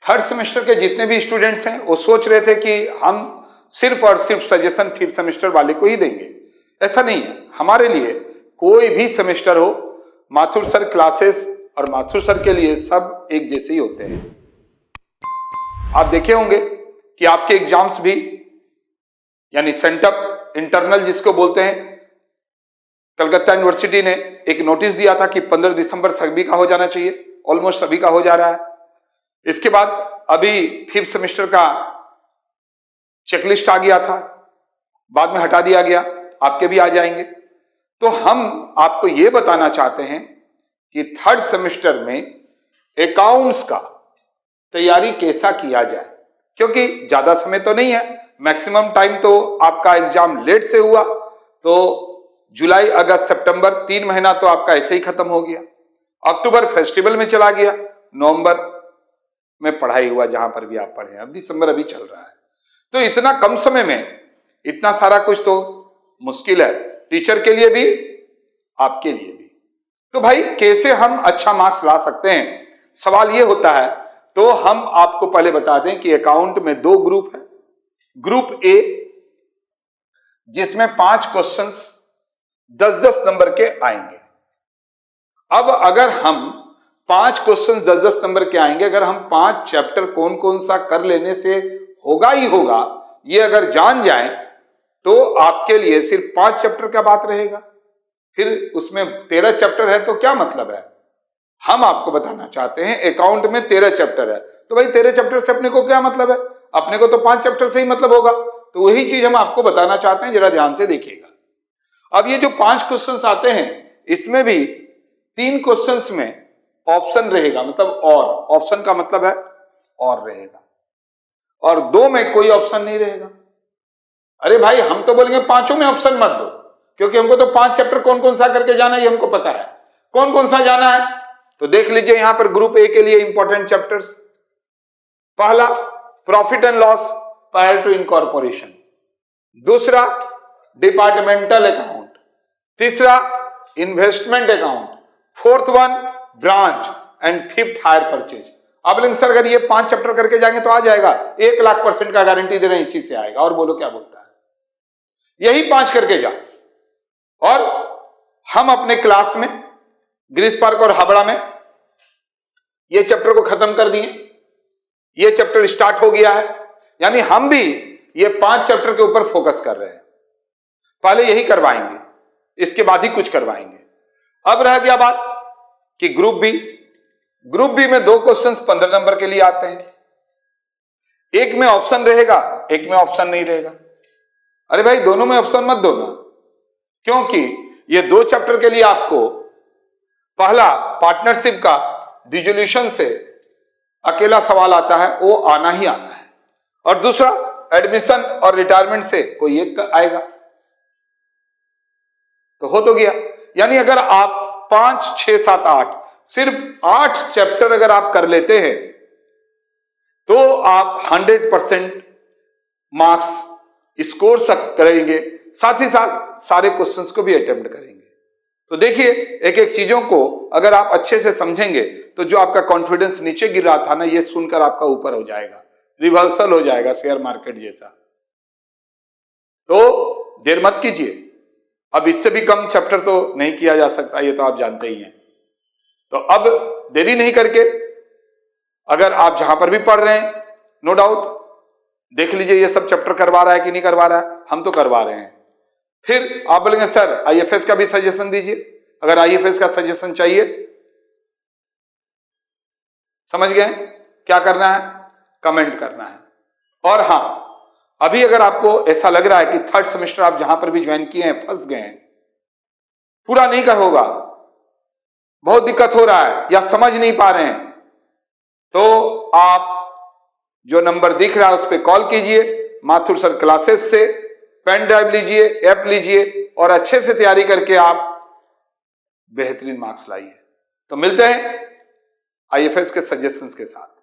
Third semester के जितने भी स्टूडेंट्स हैं वो सोच रहे थे कि हम सिर्फ और सिर्फ सजेशन फिफ्थ सेमेस्टर वाले को ही देंगे। ऐसा नहीं है, हमारे लिए कोई भी सेमेस्टर हो, माथुर सर क्लासेस और माथुर सर के लिए सब एक जैसे ही होते हैं। आप देखे होंगे कि आपके एग्जाम्स भी, यानी सेंटअप इंटरनल जिसको बोलते हैं, कलकत्ता यूनिवर्सिटी ने एक नोटिस दिया था कि 15 दिसंबर सभी का हो जाना चाहिए, ऑलमोस्ट सभी का हो जा रहा है। इसके बाद अभी फिफ्थ सेमेस्टर का चेकलिस्ट आ गया था, बाद में हटा दिया गया, आपके भी आ जाएंगे। तो हम आपको यह बताना चाहते हैं कि थर्ड सेमेस्टर में अकाउंट्स का तैयारी कैसा किया जाए, क्योंकि ज्यादा समय तो नहीं है, मैक्सिमम टाइम तो आपका एग्जाम लेट से हुआ, तो जुलाई अगस्त सितंबर 3 महीना तो आपका ऐसे ही खत्म हो गया। अक्टूबर फेस्टिवल में चला गया, नवंबर में पढ़ाई हुआ जहां पर भी आप पढ़े, अब दिसंबर अभी चल रहा है। तो इतना कम समय में इतना सारा कुछ तो मुश्किल है, टीचर के लिए भी आपके लिए भी। तो भाई कैसे हम अच्छा मार्क्स ला सकते हैं, सवाल ये होता है। तो हम आपको पहले बता दें कि अकाउंट में 2 ग्रुप है। ग्रुप ए जिसमें 5 क्वेश्चंस 10-10 नंबर के आएंगे। अब अगर हम 5 क्वेश्चंस 10-10 नंबर के आएंगे, अगर हम 5 चैप्टर कौन कौन सा कर लेने से होगा ही होगा, ये अगर जान जाएं तो आपके लिए सिर्फ 5 चैप्टर का बात रहेगा। फिर उसमें 13 चैप्टर है तो क्या मतलब है। हम आपको बताना चाहते हैं अकाउंट में 13 चैप्टर है, तो भाई 13 चैप्टर से अपने को क्या मतलब है, अपने को तो 5 चैप्टर से ही मतलब होगा। तो वही चीज हम आपको बताना चाहते हैं, जरा ध्यान से देखिएगा। अब ये जो 5 क्वेश्चंस आते हैं, इसमें भी 3 क्वेश्चंस में ऑप्शन रहेगा, मतलब और, ऑप्शन का मतलब है और रहेगा, और 2 में कोई ऑप्शन नहीं रहेगा। अरे भाई हम तो बोलेंगे 5 में ऑप्शन मत दो, क्योंकि हमको तो 5 चैप्टर कौन कौन सा करके जाना है ये हमको पता है। कौन कौन सा जाना है तो देख लीजिए, यहां पर ग्रुप ए के लिए इंपॉर्टेंट चैप्टर्स। पहला profit and loss prior to incorporation, दूसरा डिपार्टमेंटल अकाउंट, तीसरा investment account, fourth one branch and fifth hire purchase. अब लेकिन सर अगर ये 5 चैप्टर करके जाएंगे तो आ जाएगा, 1,00,000% का गारंटी दे रहे हैं इसी से आएगा, और बोलो क्या बोलता है। यही 5 करके जा, और हम अपने क्लास में ग्रीस पार्क और हावड़ा में ये चैप्टर को खत्म कर दिए, ये चैप्टर स्टार्ट हो गया है, यानी हम भी ये 5 चैप्टर के ऊपर फोकस कर रहे हैं। पहले यही करवाएंगे, इसके बाद ही कुछ करवाएंगे। अब रह गया बात कि ग्रुप बी में 2 क्वेश्चंस 15 नंबर के लिए आते हैं। एक में ऑप्शन रहेगा, एक में ऑप्शन नहीं रहेगा। अरे भाई दोनों में ऑप्शन मत दो ना, क्योंकि ये 2 चैप्टर के लिए आपको पहला पार्टनरशिप का डिसोल्यूशन से अकेला सवाल आता है, वो आना ही आना है, और दूसरा एडमिशन और रिटायरमेंट से कोई एक आएगा, तो हो तो गया। यानी अगर आप 5, 6, 7, 8 सिर्फ 8 चैप्टर अगर आप कर लेते हैं तो आप 100% मार्क्स स्कोर करेंगे, साथ ही साथ सारे क्वेश्चंस को भी अटेम्प्ट करेंगे। तो देखिए एक एक चीजों को अगर आप अच्छे से समझेंगे तो जो आपका कॉन्फिडेंस नीचे गिर रहा था ना, ये सुनकर आपका ऊपर हो जाएगा, रिवर्सल हो जाएगा शेयर मार्केट जैसा। तो देर मत कीजिए, अब इससे भी कम चैप्टर तो नहीं किया जा सकता, ये तो आप जानते ही हैं। तो अब देरी नहीं करके, अगर आप जहां पर भी पढ़ रहे हैं, नो डाउट देख लीजिए ये सब चैप्टर करवा रहा है कि नहीं करवा रहा है, हम तो करवा रहे हैं। फिर आप बोलेंगे सर आईएफएस का भी सजेशन दीजिए। अगर आईएफएस का सजेशन चाहिए, समझ गए क्या करना है, कमेंट करना है। और हां, अभी अगर आपको ऐसा लग रहा है कि थर्ड सेमेस्टर आप जहां पर भी ज्वाइन किए हैं फंस गए हैं, पूरा नहीं कर होगा, बहुत दिक्कत हो रहा है या समझ नहीं पा रहे हैं, तो आप जो नंबर दिख रहा है उस पर कॉल कीजिए, माथुर सर क्लासेस से पेन ड्राइव लीजिए, ऐप लीजिए, और अच्छे से तैयारी करके आप बेहतरीन मार्क्स लाइए। तो मिलते हैं आईएफएस के सजेशंस के साथ।